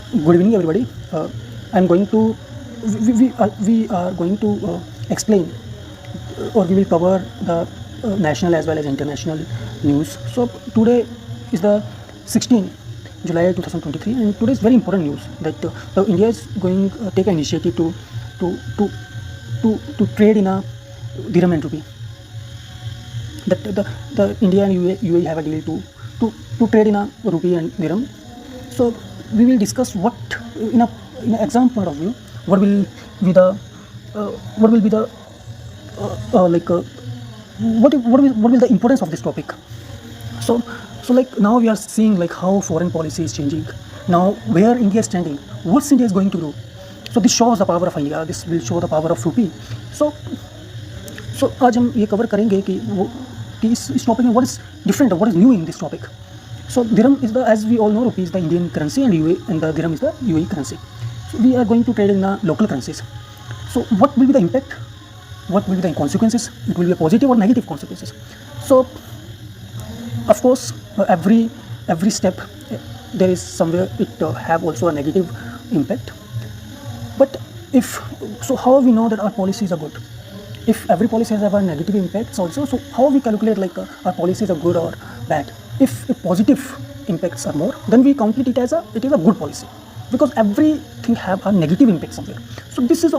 Good evening, everybody. I'm going to we are going to explain or we will cover the national as well as international news. So today is the 16th July 2023, and today is very important news that India is going take an initiative to to to trade in a dirham and rupee. That the India and UAE have a deal to trade in a rupee and dirham. So we will discuss what in a in an exam point of view what will be the what will be the like what will the importance of this topic. So like now we are seeing like how foreign policy is changing. Now where India is standing, what India is going to do. So this shows the power of India. This will show the power of rupee. So आज हम ये cover करेंगे कि वो कि इस topic में what is different, what is new in this topic. So dirham is the, as we all know, rupee is the Indian currency and the dirham is the UAE currency. So we are going to trade in the local currencies. So what will be the impact? What will be the consequences? It will be a positive or negative consequences. So of course every step there is somewhere it have also a negative impact. But if so, how we know that our policies are good? If every policy has a negative impacts also, so how we calculate like our policies are good or bad? If positive impacts are more, then we calculate it as it is a good policy, because everything have a negative impact somewhere. So this step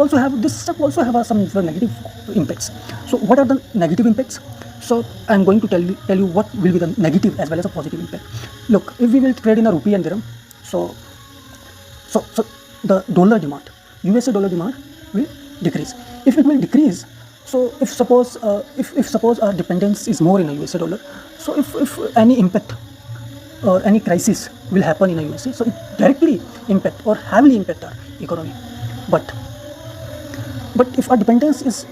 also have some negative impacts. So what are the negative impacts? So I'm going to tell you what will be the negative as well as a positive impact. Look, if we will trade in a rupee and dirham, so the dollar demand, USA dollar demand will decrease. If it will decrease, so if suppose our dependence is more in a USA dollar, so if any impact or any crisis will happen in a USA, so it directly impact or heavily impact our economy. But if our dependence is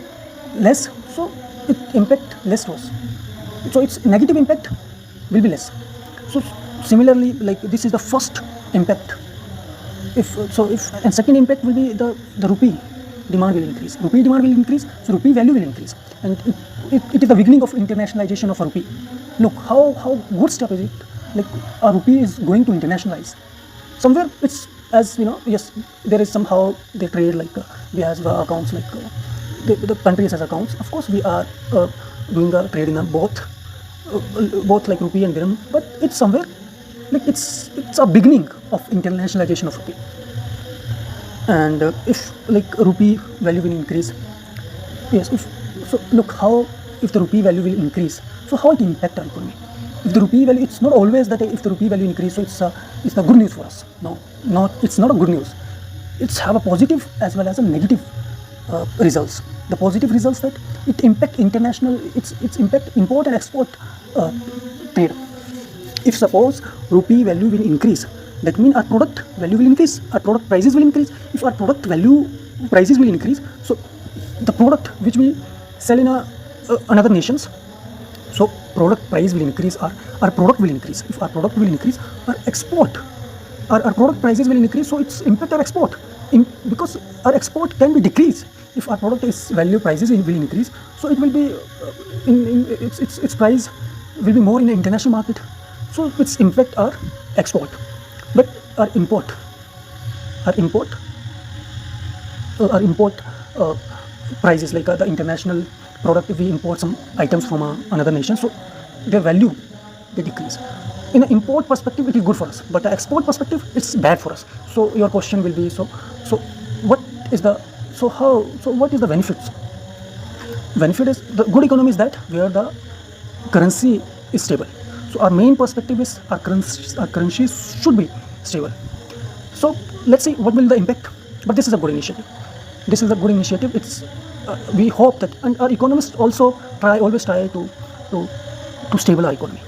less, so it impact less to us. So its negative impact will be less. So similarly, like this is the first impact. And second impact will be the rupee demand will increase. Rupee demand will increase, so rupee value will increase, and it is the beginning of internationalization of a rupee. Look how good step is it? Like a rupee is going to internationalize. Somewhere it's, as you know, yes, there is somehow they trade like we have accounts like the countries has accounts. Of course, we are doing a trade in both like rupee and dirham, but it's somewhere like it's a beginning of internationalization of rupee. And if like rupee value will increase, yes, look how if the rupee value will increase, so how it impact our economy. If the rupee value, it's not always that if the rupee value increase, so it's the good news for us. No, it's not a good news. It's have a positive as well as a negative results. The positive results that it impact international, it's impact import and export trade. If suppose rupee value will increase, that means our product value will increase, our product prices will increase. If our product value prices will increase, so the product which we sell in another nations, so product price will increase, our product will increase. If our product will increase, our export, our product prices will increase, so it's impact our export. Because our export can be decreased. If our product is value prices will increase, so it will be its price will be more in the international market, so it's impact our export. But our import prices, like the international product, if we import some items from another nation, so their value they decrease. In an import perspective, it is good for us, but the export perspective, it's bad for us. So your question will be, so what is the what is the benefits? Benefit is the good economy is that where the currency is stable. So our main perspective is our currencies should be stable. So let's see what will the impact. But this is a good initiative. It's we hope that, and our economists also always try to stable our economy,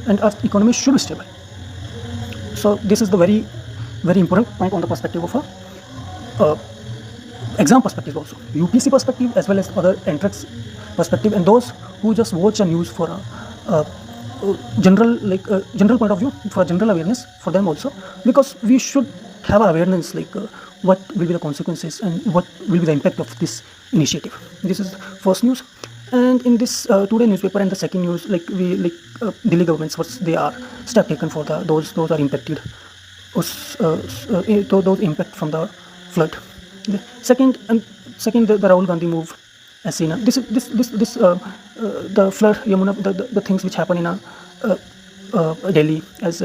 and our economy should be stable. So this is the very important point on the perspective of a exam perspective, also UPC perspective as well as other entrance perspective, and those who just watch a news for a general point of view, for general awareness for them also, because we should have awareness like what will be the consequences and what will be the impact of this initiative. This is first news. And in this today newspaper, and the second news, like Delhi governments, what they are step taken for those are impacted those impact from the flood. The second, the Rahul Gandhi move, as seen. The flood, Yamuna, the things which happen in Delhi as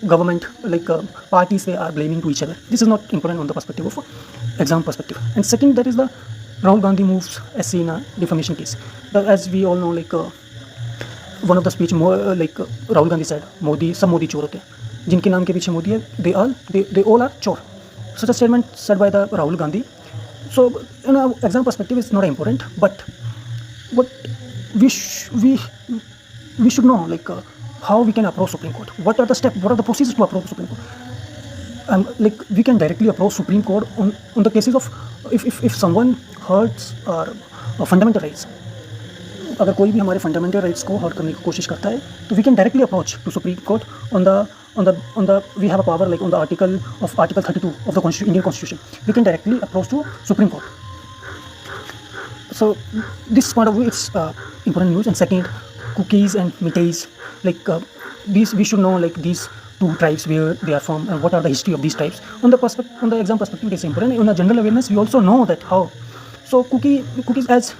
government, like parties, they are blaming to each other. This is not important on the perspective of exam perspective. And second, that is the Rahul Gandhi moves, as seen defamation case. As we all know, like one of the speech Rahul Gandhi said, Modi, सब मोदी चोर होते हैं, जिनके नाम के पीछे मोदी है, they all are चोर. Such a statement said by the Rahul Gandhi. So in an exam perspective, it's not important, but what we we should know, like how we can approach Supreme Court. What are the steps? What are the procedures to approach Supreme Court? Like we can directly approach Supreme Court on the cases of if someone hurts our fundamental rights. अगर कोई भी हमारे fundamental rights को hurt करने की कोशिश करता है, तो we can directly approach to Supreme Court on the we have a power, like on the article 32 of the Indian Constitution. We can directly approach to Supreme Court. So this point of view, it's important news. And second, cookies and mitais, like these we should know, like these two tribes, where they are from and what are the history of these tribes. On the exam perspective, it is important. On the general awareness, we also know that how. So cookies as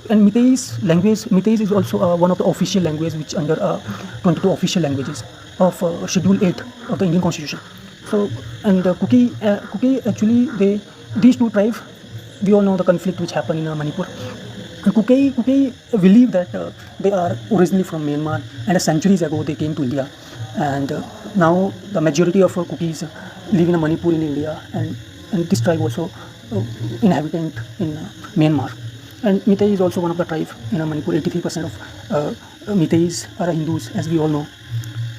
and Mitais language. Mitais is also one of the official language which under 22 official languages of Schedule 8 of the Indian Constitution. So and Kuki actually these two tribes, we all know the conflict which happened in Manipur. And Kuki believe that they are originally from Myanmar, and centuries ago they came to India, and now the majority of Kukis live in Manipur in India, and this tribe also inhabitant in Myanmar. And Mitai is also one of the tribe in Manipur. 83% of Mitais are Hindus, as we all know.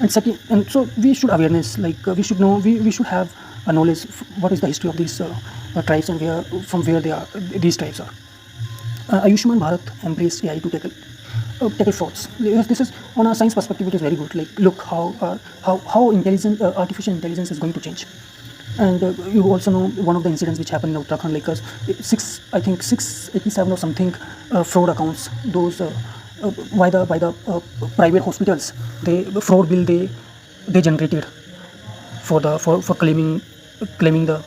And second, and so we should awareness, like we should know, we should have a knowledge what is the history of these tribes and where they are, these tribes are. Ayushman Bharat embraced AI to tackle frauds. This is on a science perspective, it is very good. Like look how intelligent artificial intelligence is going to change. And you also know one of the incidents which happened in Uttarakhand, like 687 or something fraud accounts. Those by the private hospitals, the fraud bill they generated for claiming the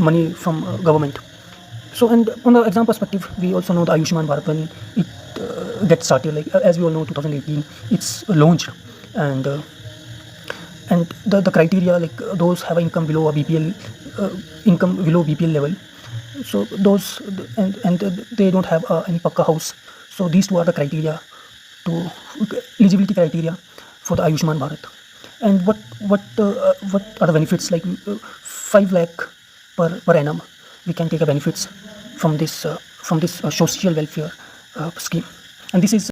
money from government. So and on the exam perspective, we also know the Ayushman Bharat, when it gets started, like as we all know, 2018 it's launched, and the criteria, like those have income below a BPL level, so those and they don't have any pakka house. So these two are the criteria to eligibility criteria for the Ayushman Bharat. And what are the benefits, like 5 lakh per annum we can take a benefits from this social welfare scheme. And this is